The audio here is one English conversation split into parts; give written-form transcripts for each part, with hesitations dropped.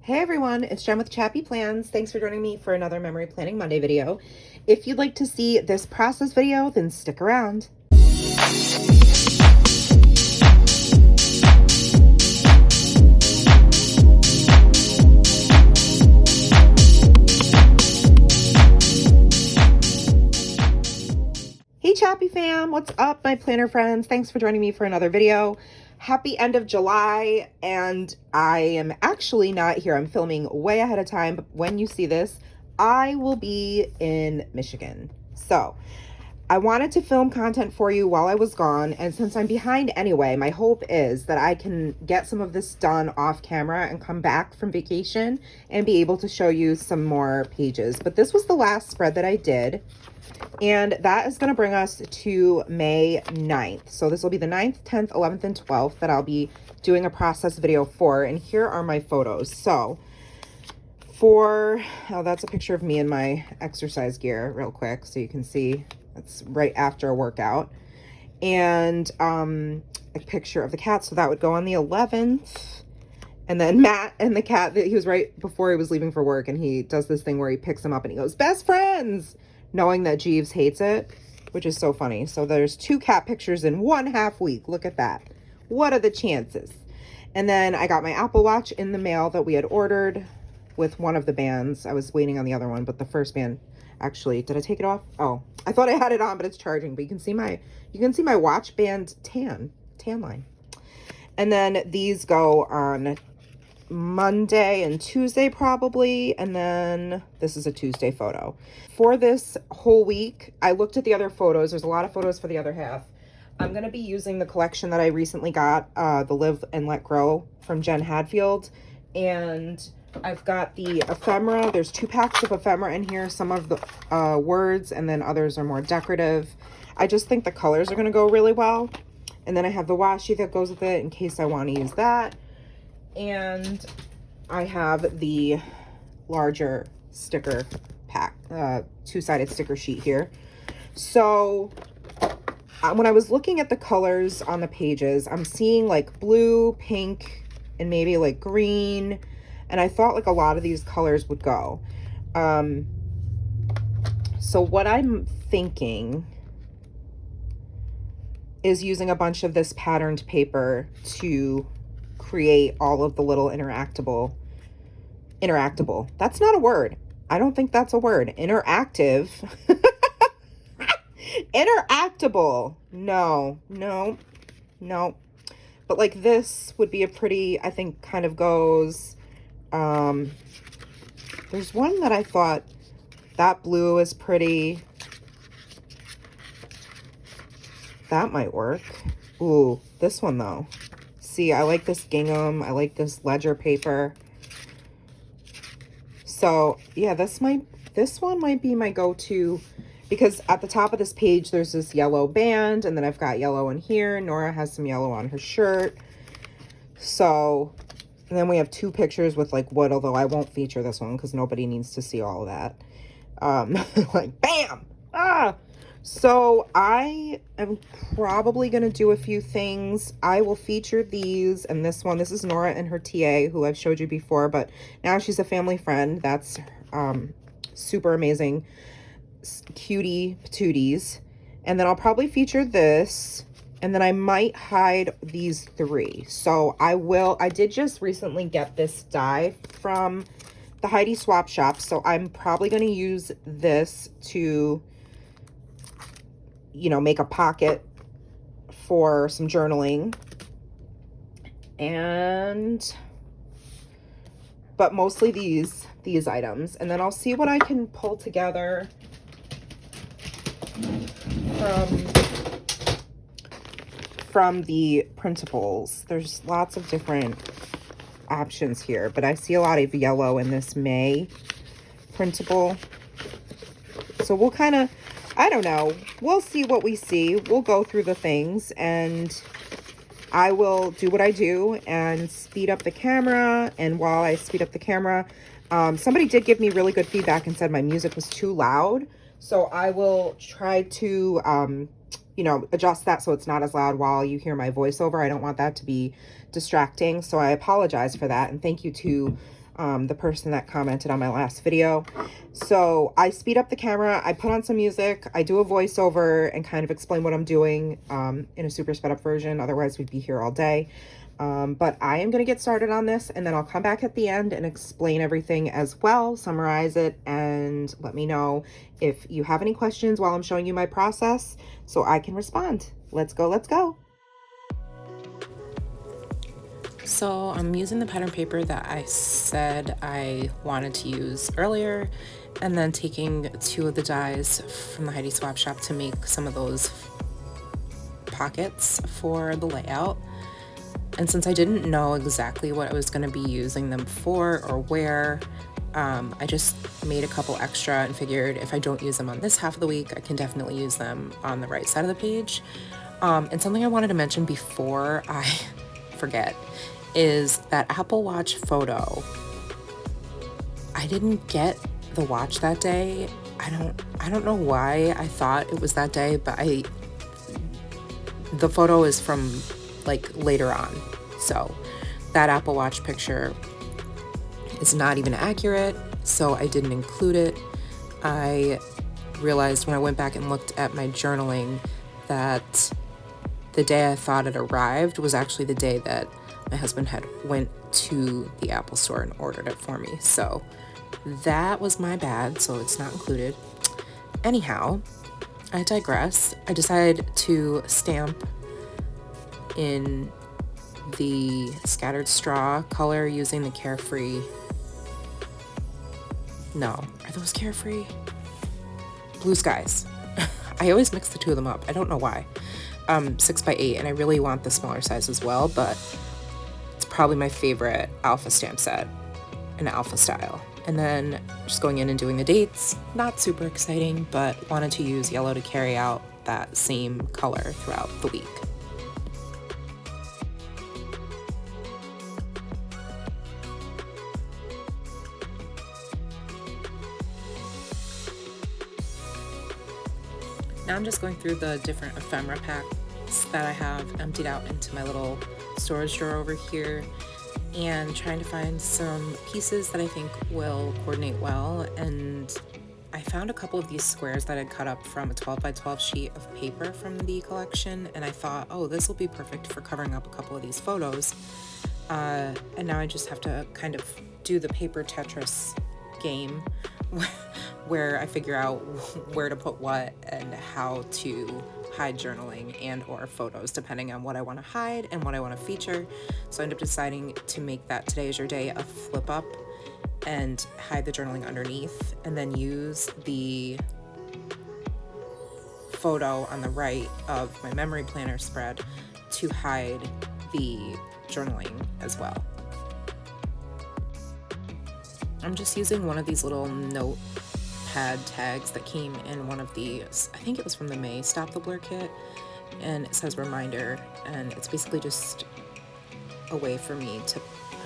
Hey everyone, it's Jen with ChappyPlans. Thanks for joining me for another Memory Planning Monday video. If you'd like to see this process video, then stick around. Hey Chappy fam, what's up my planner friends? Thanks for joining me for another video. Happy end of July, and I am actually not here. I'm filming way ahead of time, but when you see this, I will be in Michigan. So I wanted to film content for you while I was gone, and since I'm behind anyway, my hope is that I can get some of this done off camera and come back from vacation and be able to show you some more pages. But this was the last spread that I did, and that is going to bring us to May 9th. So this will be the 9th, 10th, 11th, and 12th that I'll be doing a process video for. And here are my photos. So that's a picture of me in my exercise gear real quick. So you can see that's right after a workout. And a picture of the cat. So that would go on the 11th. And then Matt and the cat, he was right before he was leaving for work. And he does this thing where he picks him up and he goes, "Best friends," knowing that Jeeves hates it, which is so funny. So there's 2 cat pictures in 1/2 week. Look at that. What are the chances? And then I got my Apple Watch in the mail that we had ordered with one of the bands. I was waiting on the other one, but the first band, actually, did I take it off? Oh, I thought I had it on, but it's charging. But you can see my watch band tan line. And then these go on Monday and Tuesday probably, and then this is a Tuesday photo. For this whole week, I looked at the other photos. There's a lot of photos for the other half. I'm going to be using the collection that I recently got, the Live and Let Grow from Jen Hadfield, and I've got the ephemera. There's 2 packs of ephemera in here, some of the words, and then others are more decorative. I just think the colors are going to go really well. And then I have the washi that goes with it in case I want to use that. And I have the larger sticker pack, 2-sided sticker sheet here. So when I was looking at the colors on the pages, I'm seeing like blue, pink, and maybe like green. And I thought like a lot of these colors would go. So what I'm thinking is using a bunch of this patterned paper to create all of the little interactable. That's not a word. I don't think that's a word. Interactive. Interactable. No. But like this would be a pretty, I think, kind of goes. There's one that I thought that blue is pretty. That might work. Ooh, this one though. See, I like this gingham. I like this ledger paper. So yeah, this one might be my go-to, because at the top of this page, there's this yellow band, and then I've got yellow in here. Nora has some yellow on her shirt. So, and then we have 2 pictures with like wood, although I won't feature this one because nobody needs to see all of that. Like bam! Ah! So I am probably going to do a few things. I will feature these and this one. This is Nora and her TA, who I've showed you before, but now she's a family friend. That's super amazing. Cutie patooties. And then I'll probably feature this. And then I might hide these 3. So I did just recently get this die from the Heidi Swapp shop. So I'm probably going to use this to, you know, make a pocket for some journaling. But mostly these items. And then I'll see what I can pull together from the printables. There's lots of different options here, but I see a lot of yellow in this May printable. So we'll kind of, I don't know, we'll see what we see. We'll go through the things, and I will do what I do and speed up the camera. And while I speed up the camera, somebody did give me really good feedback and said my music was too loud. So I will try to, you know, adjust that so it's not as loud while you hear my voiceover. I don't want that to be distracting. So I apologize for that. And thank you to the person that commented on my last video. So I speed up the camera, I put on some music, I do a voiceover and kind of explain what I'm doing in a super sped up version. Otherwise we'd be here all day. But I am going to get started on this, and then I'll come back at the end and explain everything as well, summarize it, and let me know if you have any questions while I'm showing you my process so I can respond. Let's go, let's go. So I'm using the pattern paper that I said I wanted to use earlier, and then taking 2 of the dies from the Heidi Swapp shop to make some of those pockets for the layout. And since I didn't know exactly what I was going to be using them for or where, I just made a couple extra and figured if I don't use them on this half of the week, I can definitely use them on the right side of the page. And something I wanted to mention before I forget is that Apple Watch photo. I didn't get the watch that day. I don't know why I thought it was that day, but the photo is from like later on. So that Apple Watch picture is not even accurate, so I didn't include it. I realized when I went back and looked at my journaling that the day I thought it arrived was actually the day that my husband had went to the Apple store and ordered it for me. So that was my bad, so it's not included. Anyhow, I digress. I decided to stamp in the scattered straw color using the Carefree. No, are those Carefree? Blue Skies. I always mix the 2 of them up. I don't know why. 6x8, and I really want the smaller size as well, but it's probably my favorite alpha stamp set in alpha style. And then just going in and doing the dates, not super exciting, but wanted to use yellow to carry out that same color throughout the week. Now I'm just going through the different ephemera packs that I have emptied out into my little storage drawer over here, and trying to find some pieces that I think will coordinate well. And I found a couple of these squares that I'd cut up from a 12x12 sheet of paper from the collection, and I thought, oh, this will be perfect for covering up a couple of these photos. And now I just have to kind of do the paper Tetris game where I figure out where to put what and how to hide journaling and or photos depending on what I want to hide and what I want to feature. So I end up deciding to make that Today Is Your Day a flip up and hide the journaling underneath, and then use the photo on the right of my memory planner spread to hide the journaling as well. I'm just using one of these little notepad tags that came in one of these, I think it was from the May Stop the Blur kit, and it says reminder, and it's basically just a way for me to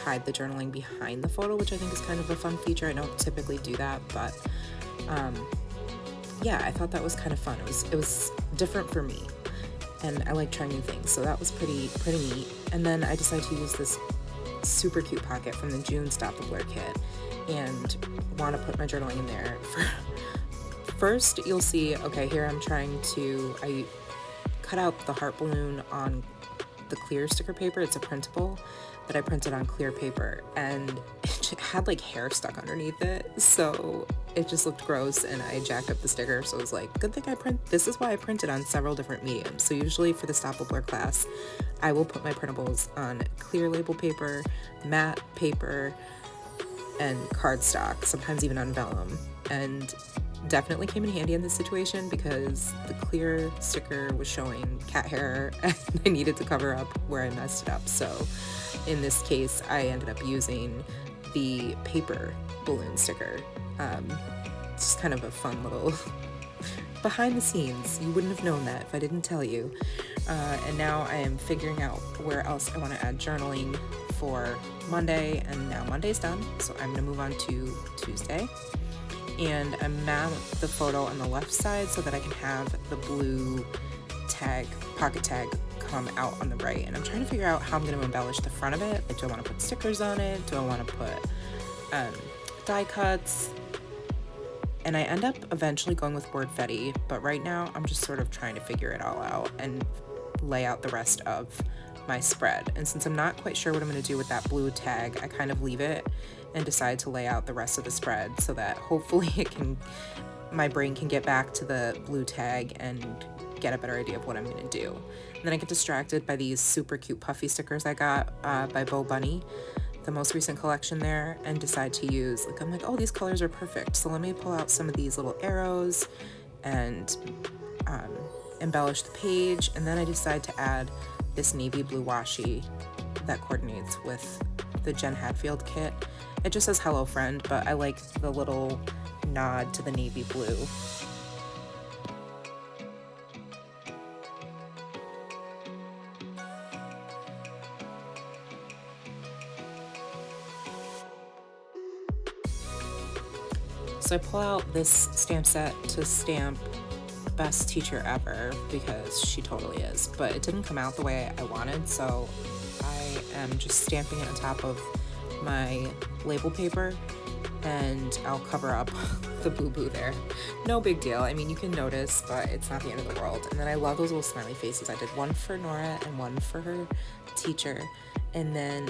hide the journaling behind the photo, which I think is kind of a fun feature. I don't typically do that, but yeah, I thought that was kind of fun. It was different for me, and I like trying new things, so that was pretty neat. And then I decided to use this super cute pocket from the June Stop the Blur kit and want to put my journaling in there. First, you'll see, okay, here I cut out the heart balloon on the clear sticker paper. It's a printable that I printed on clear paper, and it had like hair stuck underneath it, so it just looked gross, and I jacked up the sticker. So I was like, good thing this is why I printed on several different mediums. So usually for the Stop the Blur class, I will put my printables on clear label paper, matte paper, and cardstock, sometimes even on vellum, and definitely came in handy in this situation because the clear sticker was showing cat hair and I needed to cover up where I messed it up. So in this case, I ended up using the paper balloon sticker. It's just kind of a fun little behind the scenes. You wouldn't have known that if I didn't tell you. And now I am figuring out where else I want to add journaling for Monday, and now Monday's done, so I'm going to move on to Tuesday. And I mount the photo on the left side so that I can have the blue tag, pocket tag, come out on the right. And I'm trying to figure out how I'm going to embellish the front of it. Like, do I want to put stickers on it? Do I want to put die cuts, and I end up eventually going with word Fetty, but right now I'm just sort of trying to figure it all out and lay out the rest of my spread. And since I'm not quite sure what I'm going to do with that blue tag, I kind of leave it and decide to lay out the rest of the spread so that hopefully my brain can get back to the blue tag and get a better idea of what I'm going to do. And then I get distracted by these super cute puffy stickers I got by Bo Bunny, the most recent collection there, and decide to use, I'm like, oh, these colors are perfect. So let me pull out some of these little arrows and embellish the page. And then I decide to add this navy blue washi that coordinates with the Jen Hadfield kit. It just says hello friend, but I like the little nod to the navy blue. So I pull out this stamp set to stamp best teacher ever because she totally is, but it didn't come out the way I wanted, so I am just stamping it on top of my label paper, and I'll cover up the boo-boo there. No big deal. I mean, you can notice, but it's not the end of the world. And then I love those little smiley faces. I did one for Nora and one for her teacher, and then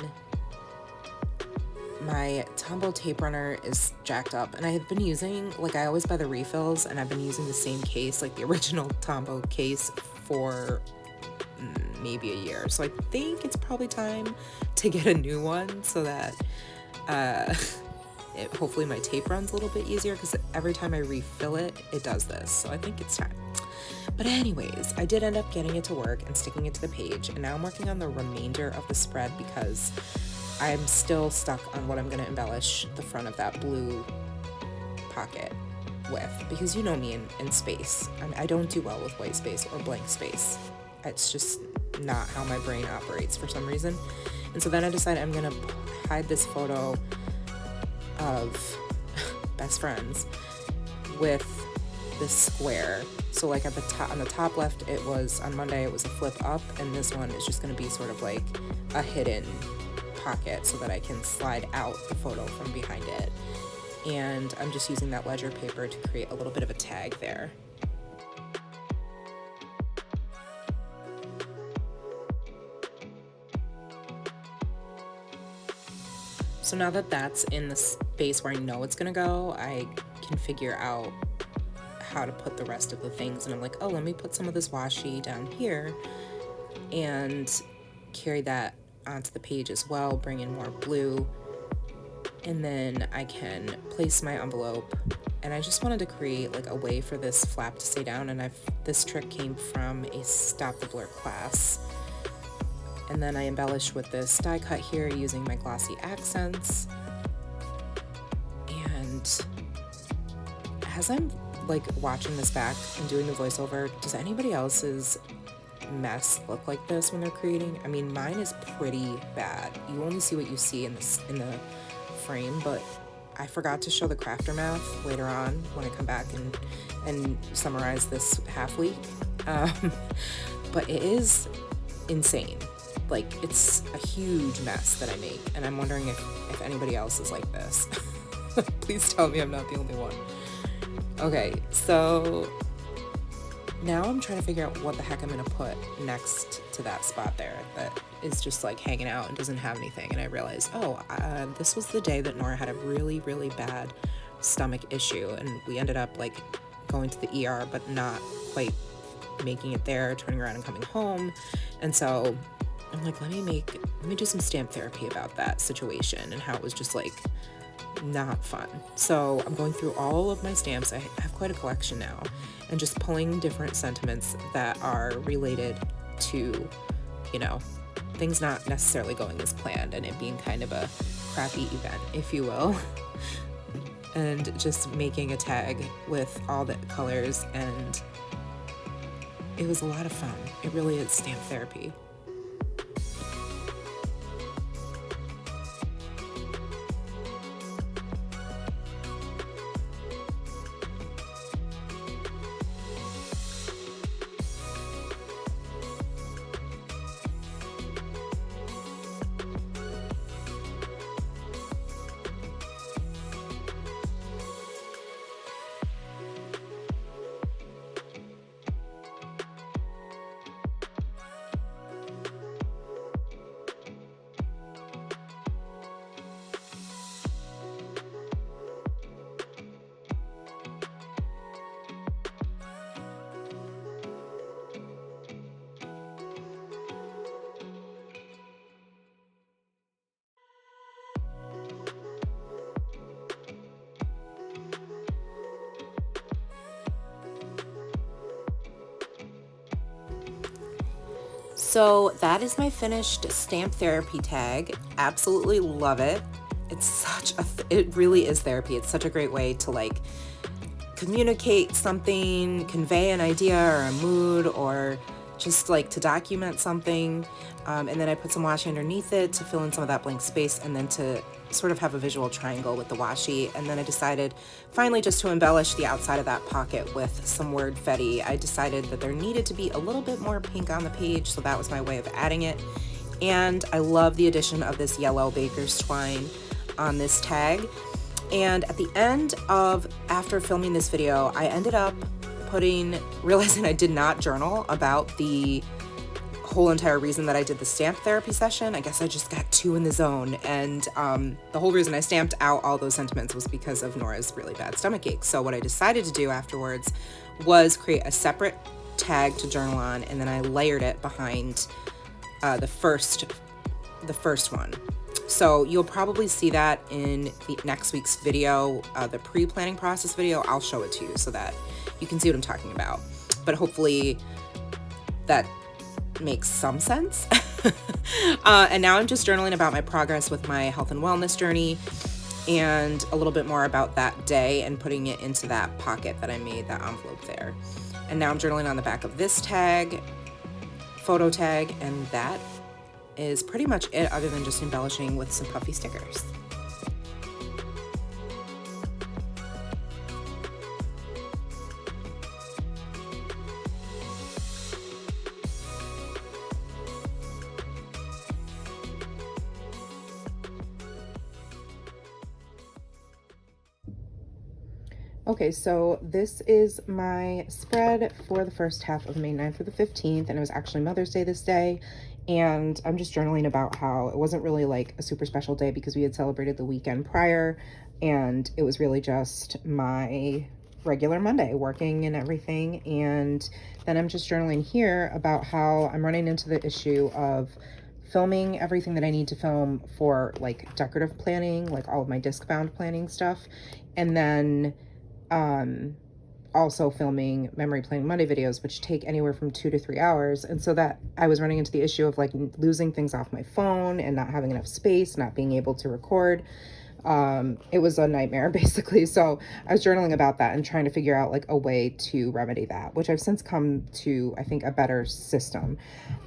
my Tombow tape runner is jacked up, and I have been using, I always buy the refills, and I've been using the same case, the original Tombow case, for maybe a year. So I think it's probably time to get a new one so that hopefully my tape runs a little bit easier, because every time I refill it, it does this. So I think it's time. But anyways, I did end up getting it to work and sticking it to the page, and now I'm working on the remainder of the spread because I'm still stuck on what I'm going to embellish the front of that blue pocket with, because you know me in space. I don't do well with white space or blank space. It's just not how my brain operates for some reason. And so then I decided I'm going to hide this photo of best friends with this square. So at the top, on the top left, it was, on Monday, it was a flip up, and this one is just going to be sort of like a hidden pocket so that I can slide out the photo from behind it. And I'm just using that ledger paper to create a little bit of a tag there. So now that that's in the space where I know it's gonna go, I can figure out how to put the rest of the things. And I'm like, oh, let me put some of this washi down here and carry that onto the page as well, bring in more blue, and then I can place my envelope. And I just wanted to create a way for this flap to stay down, and this trick came from a Stop the Blur class. And then I embellished with this die cut here using my glossy accents. And as I'm watching this back and doing the voiceover, does anybody else's mess look like this when they're creating? I mean, mine is pretty bad. You only see what you see in the frame, but I forgot to show the crafter math later on when I come back and summarize this half week. But it is insane. It's a huge mess that I make, and I'm wondering if anybody else is like this. Please tell me I'm not the only one. Okay, so now I'm trying to figure out what the heck I'm gonna put next to that spot there that is just hanging out and doesn't have anything. And I realized, this was the day that Nora had a really, really bad stomach issue, and we ended up going to the ER, but not quite making it there, turning around and coming home. And so I'm like, let me do some stamp therapy about that situation and how it was just not fun. So I'm going through all of my stamps. I have quite a collection now, and just pulling different sentiments that are related to, things not necessarily going as planned and it being kind of a crappy event, if you will. And just making a tag with all the colors, and it was a lot of fun. It really is stamp therapy. So that is my finished stamp therapy tag. Absolutely love it. It's it really is therapy. It's such a great way to like communicate something, convey an idea or a mood, or just like to document something. And then I put some washi underneath it to fill in some of that blank space, and then to sort of have a visual triangle with the washi. And then I decided finally just to embellish the outside of that pocket with some word fetty. I decided that there needed to be a little bit more pink on the page, so that was my way of adding it. And I love the addition of this yellow baker's twine on this tag. And at the end of, after filming this video, I ended up realizing I did not journal about the whole entire reason that I did the stamp therapy session. I guess I just got too in the zone. And the whole reason I stamped out all those sentiments was because of Nora's really bad stomach ache. So what I decided to do afterwards was create a separate tag to journal on, and then I layered it behind the first one. So you'll probably see that in the next week's video, the pre-planning process video. I'll show it to you so that you can see what I'm talking about. But hopefully that makes some sense. And now I'm just journaling about my progress with my health and wellness journey, and a little bit more about that day, and putting it into that pocket that I made, that envelope there. And now I'm journaling on the back of this tag, photo tag, and that is pretty much it, other than just embellishing with some puffy stickers. Okay, so this is my spread for the first half of May 9th through the 15th, and it was actually Mother's Day this day. And I'm just journaling about how it wasn't really like a super special day because we had celebrated the weekend prior, and it was really just my regular Monday, working and everything. And then I'm just journaling here about how I'm running into the issue of filming everything that I need to film for like decorative planning, like all of my disc bound planning stuff, and then also filming Memory Planning Monday videos, which take anywhere from 2 to 3 hours. And so that I was running into the issue of like losing things off my phone and not having enough space, not being able to record. It was a nightmare basically. So I was journaling about that and trying to figure out like a way to remedy that, which I've since come to, I think, a better system.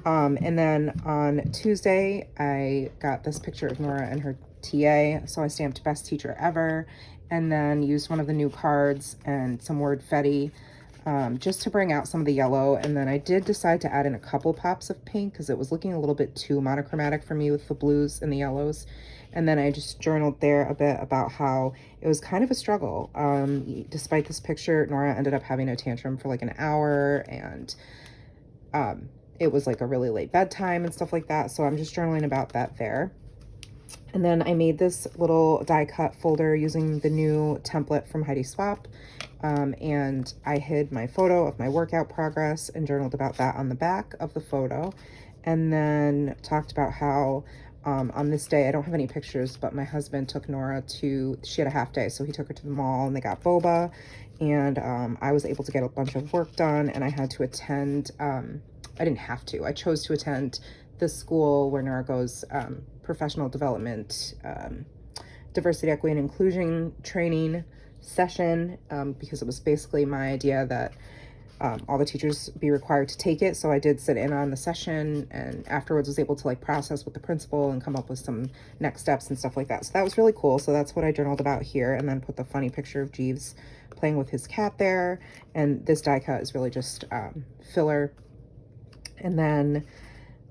And then on Tuesday, I got this picture of Nora and her TA. So I stamped best teacher ever, and then used one of the new cards and some word fetty just to bring out some of the yellow. And then I did decide to add in a couple pops of pink because it was looking a little bit too monochromatic for me with the blues and the yellows. And then I just journaled there a bit about how it was kind of a struggle. Despite this picture, Nora ended up having a tantrum for like an hour, and it was like a really late bedtime and stuff like that. So I'm just journaling about that there. And then I made this little die cut folder using the new template from Heidi Swapp. And I hid my photo of my workout progress and journaled about that on the back of the photo. And then talked about how on this day, I don't have any pictures, but my husband took Nora she had a half day. So he took her to the mall and they got boba. And I was able to get a bunch of work done, and I had to attend, I didn't have to, I chose to attend the school where Nora goes, professional development, diversity, equity, and inclusion training session, because it was basically my idea that all the teachers be required to take it. So I did sit in on the session, and afterwards was able to like process with the principal and come up with some next steps and stuff like that. So that was really cool. So that's what I journaled about here, and then put the funny picture of Jeeves playing with his cat there. And this die cut is really just filler. And then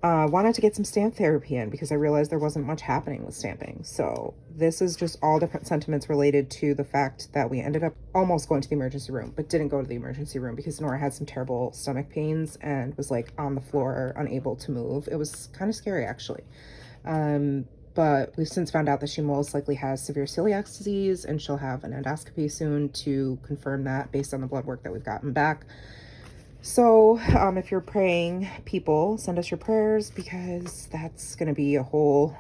wanted to get some stamp therapy in because I realized there wasn't much happening with stamping. So this is just all different sentiments related to the fact that we ended up almost going to the emergency room, but didn't go to the emergency room because Nora had some terrible stomach pains and was like on the floor, unable to move. It was kind of scary actually. But we've since found out that she most likely has severe celiac disease, and she'll have an endoscopy soon to confirm that based on the blood work that we've gotten back. So if you're praying, people, send us your prayers, because that's going to be a whole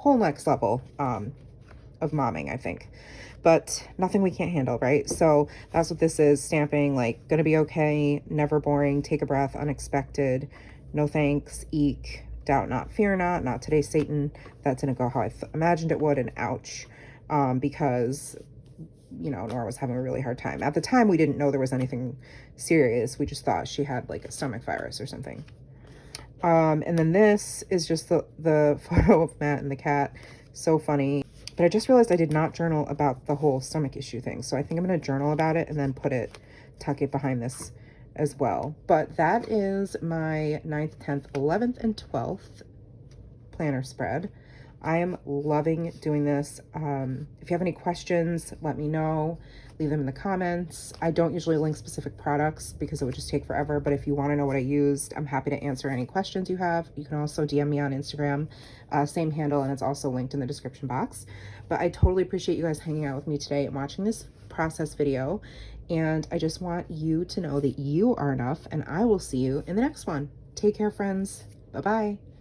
next level of momming, I think. But nothing we can't handle, right? So that's what this is. Stamping, like, going to be okay, never boring, take a breath, unexpected, no thanks, eek, doubt not, fear not today, Satan. That didn't go how I imagined it would, and ouch, because, you know, Nora was having a really hard time. At the time, we didn't know there was anything serious. We just thought she had like a stomach virus or something. And then this is just the photo of Matt and the cat. So funny. But I just realized I did not journal about the whole stomach issue thing. So I think I'm going to journal about it and then tuck it behind this as well. But that is my 9th, 10th, 11th, and 12th planner spread. I am loving doing this. If you have any questions, let me know. Leave them in the comments. I don't usually link specific products because it would just take forever, but if you want to know what I used, I'm happy to answer any questions you have. You can also DM me on Instagram, same handle, and it's also linked in the description box. But I totally appreciate you guys hanging out with me today and watching this process video, and I just want you to know that you are enough, and I will see you in the next one. Take care, friends. Bye-bye.